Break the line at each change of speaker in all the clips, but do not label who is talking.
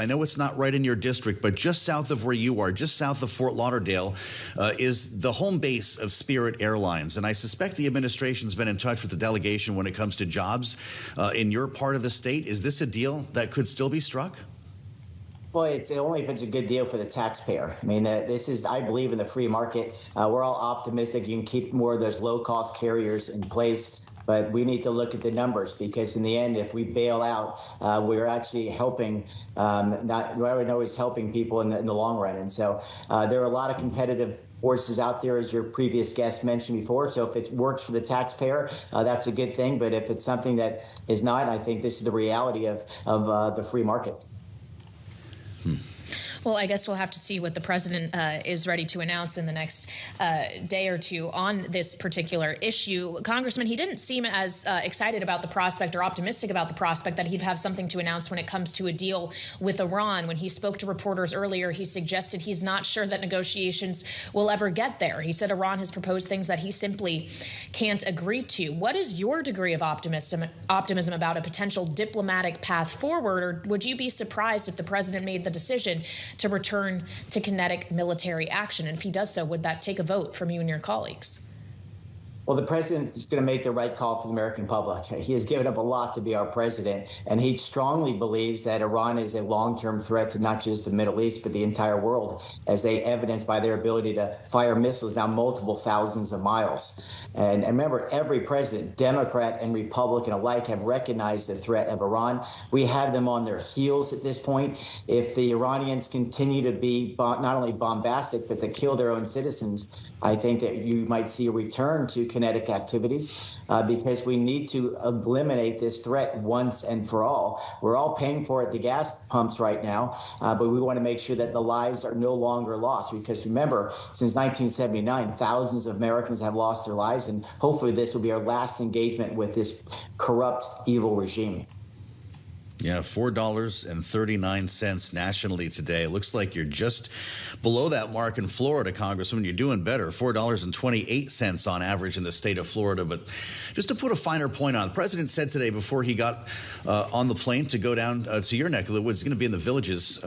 I know it's not right in your district, but just south of where you are, just south of Fort Lauderdale, is the home base of Spirit Airlines. And I suspect the administration's been in touch with the delegation when it comes to jobs in your part of the state. Is this a deal that could still be struck?
Well, it's only if it's a good deal for the taxpayer. I mean, I believe in the free market. We're all optimistic you can keep more of those low-cost carriers in place. But we need to look at the numbers, because in the end, if we bail out, we're actually helping, we're always helping people in the long run. And so there are a lot of competitive forces out there, as your previous guest mentioned before. So if it works for the taxpayer, that's a good thing. But if it's something that is not, I think this is the reality of the free market.
Well, I guess we'll have to see what the president is ready to announce in the next day or two on this particular issue. Congressman, he didn't seem as excited about the prospect or optimistic about the prospect that he'd have something to announce when it comes to a deal with Iran. When he spoke to reporters earlier, he suggested he's not sure that negotiations will ever get there. He said Iran has proposed things that he simply can't agree to. What is your degree of optimism about a potential diplomatic path forward, or would you be surprised if the president made the decision to return to kinetic military action? And if he does so, would that take a vote from you and your colleagues?
Well, the president is going to make the right call for the American public. He has given up a lot to be our president, and he strongly believes that Iran is a long-term threat to not just the Middle East, but the entire world, as they evidence by their ability to fire missiles down multiple thousands of miles. And remember, every president, Democrat and Republican alike, have recognized the threat of Iran. We have them on their heels at this point. If the Iranians continue to be not only bombastic, but to kill their own citizens, I think that you might see a return to kinetic activities because we need to eliminate this threat once and for all. We're all paying for it at the gas pumps right now, but we want to make sure that the lives are no longer lost, because remember, since 1979, thousands of Americans have lost their lives, and hopefully this will be our last engagement with this corrupt, evil regime.
Yeah, $4.39 nationally today. It looks like you're just below that mark in Florida, Congressman. You're doing better. $4.28 on average in the state of Florida. But just to put a finer point on, the president said today before he got on the plane to go down to your neck of the woods, he's going to be in the Villages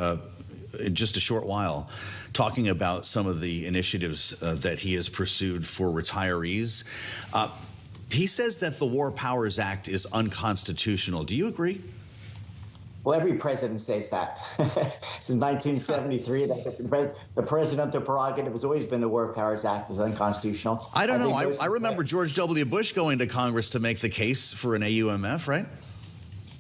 in just a short while, talking about some of the initiatives that he has pursued for retirees. He says that the War Powers Act is unconstitutional. Do you agree?
Well, every president says that. Since 1973, the presidential prerogative has always been the War Powers Act is unconstitutional.
I don't know. I remember George W. Bush going to Congress to make the case for an AUMF, right?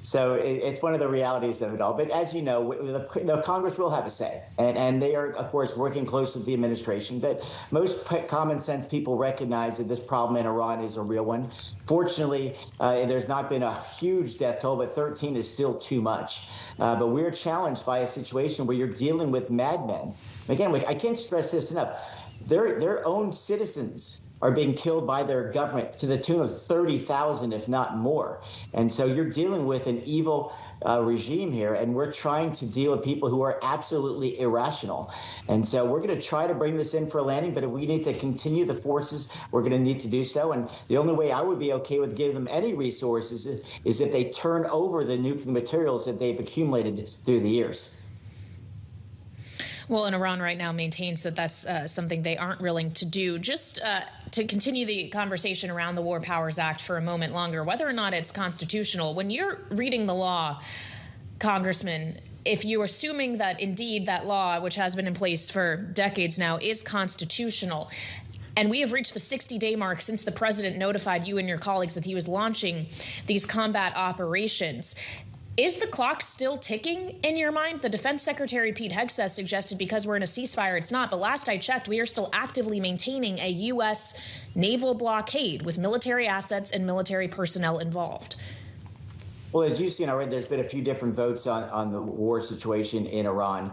So it's one of the realities of it all. But as you know, the Congress will have a say. And they are, of course, working close with the administration. But most common sense people recognize that this problem in Iran is a real one. Fortunately, there's not been a huge death toll, but 13 is still too much. But we're challenged by a situation where you're dealing with madmen. Again, I can't stress this enough. Their own citizens are being killed by their government to the tune of 30,000, if not more. And so you're dealing with an evil regime here, and we're trying to deal with people who are absolutely irrational. And so we're going to try to bring this in for a landing, but if we need to continue the forces, we're going to need to do so. And the only way I would be okay with giving them any resources is if they turn over the nuclear materials that they've accumulated through the years.
Well, and Iran right now maintains that that's something they aren't willing to do. Just to continue the conversation around the War Powers Act for a moment longer, whether or not it's constitutional, when you're reading the law, Congressman, if you're assuming that indeed that law, which has been in place for decades now, is constitutional, and we have reached the 60-day mark since the president notified you and your colleagues that he was launching these combat operations, is the clock still ticking in your mind? The Defense Secretary Pete Hegseth suggested because we're in a ceasefire, it's not. But last I checked, we are still actively maintaining a U.S. naval blockade with military assets and military personnel involved.
Well, as you've seen already, there's been a few different votes on the war situation in Iran.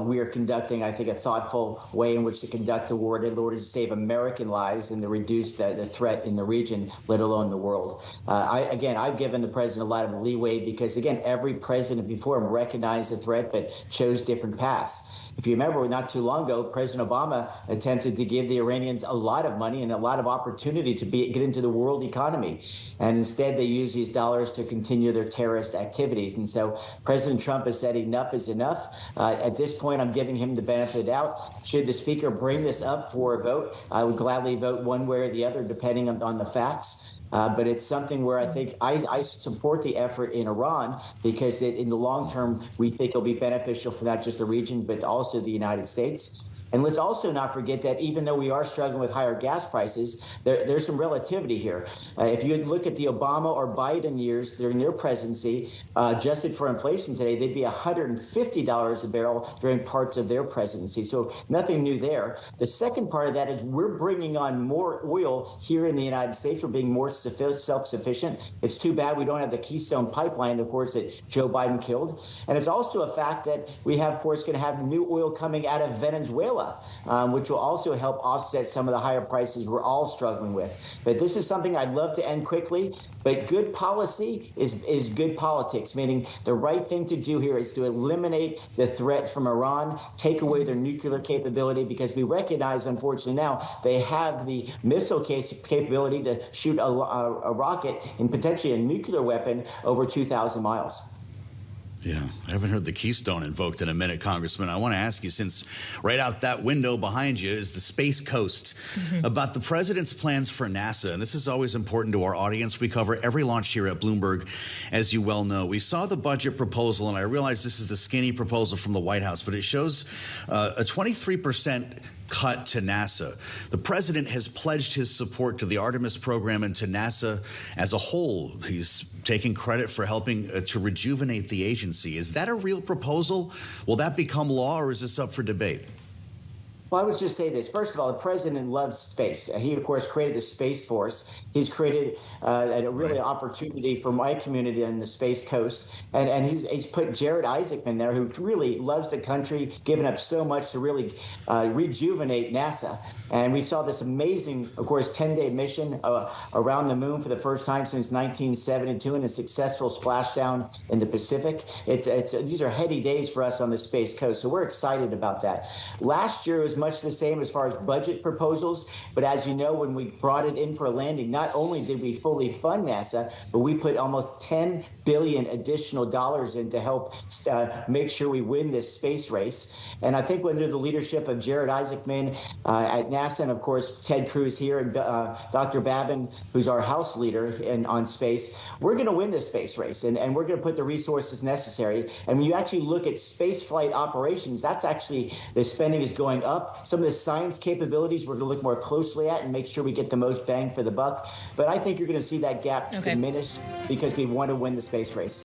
We are conducting, I think, a thoughtful way in which to conduct the war in order to save American lives and to reduce the threat in the region, let alone the world. I've given the president a lot of leeway because, again, every president before him recognized the threat but chose different paths. If you remember, not too long ago, President Obama attempted to give the Iranians a lot of money and a lot of opportunity to get into the world economy. And instead, they use these dollars to continue their terrorist activities. And so President Trump has said enough is enough. At this point, I'm giving him the benefit of the doubt. Should the Speaker bring this up for a vote, I would gladly vote one way or the other, depending on the facts. But it's something where I think I support the effort in Iran because in the long term, we think it'll be beneficial for not just the region, but also the United States. And let's also not forget that even though we are struggling with higher gas prices, there's some relativity here. If you look at the Obama or Biden years during their presidency, adjusted for inflation today, they'd be $150 a barrel during parts of their presidency. So nothing new there. The second part of that is we're bringing on more oil here in the United States. We're being more self-sufficient. It's too bad we don't have the Keystone Pipeline, of course, that Joe Biden killed. And it's also a fact that we have, of course, going to have new oil coming out of Venezuela. Which will also help offset some of the higher prices we're all struggling with. But this is something I'd love to end quickly. But good policy is good politics, meaning the right thing to do here is to eliminate the threat from Iran, take away their nuclear capability, because we recognize, unfortunately, now they have the missile capability to shoot a rocket and potentially a nuclear weapon over 2,000 miles.
Yeah, I haven't heard the Keystone invoked in a minute, Congressman. I want to ask you, since right out that window behind you is the Space Coast, about the president's plans for NASA. And this is always important to our audience. We cover every launch here at Bloomberg, as you well know. We saw the budget proposal, and I realize this is the skinny proposal from the White House, but it shows a 23% cut to NASA. The president has pledged his support to the Artemis program and to NASA as a whole. He's taking credit for helping to rejuvenate the agency. Is that a real proposal? Will that become law, or is this up for debate?
Well, I would just say this. First of all, the president loves space. He, of course, created the Space Force. He's created a really opportunity for my community on the Space Coast. And he's put Jared Isaacman there, who really loves the country, given up so much to really rejuvenate NASA. And we saw this amazing, of course, 10-day mission around the moon for the first time since 1972 and a successful splashdown in the Pacific. These are heady days for us on the Space Coast, so we're excited about that. Last year was much the same as far as budget proposals, but as you know, when we brought it in for a landing, not only did we fully fund NASA, but we put almost $10 billion additional dollars in to help make sure we win this space race. And I think under the leadership of Jared Isaacman at NASA, and of course Ted Cruz here, and Dr. Babin, who's our House leader on space, we're going to win this space race, and we're going to put the resources necessary. And when you actually look at space flight operations, that's actually, the spending is going up. Some of the science capabilities we're going to look more closely at and make sure we get the most bang for the buck. But I think you're going to see that gap diminish because we want to win the space race.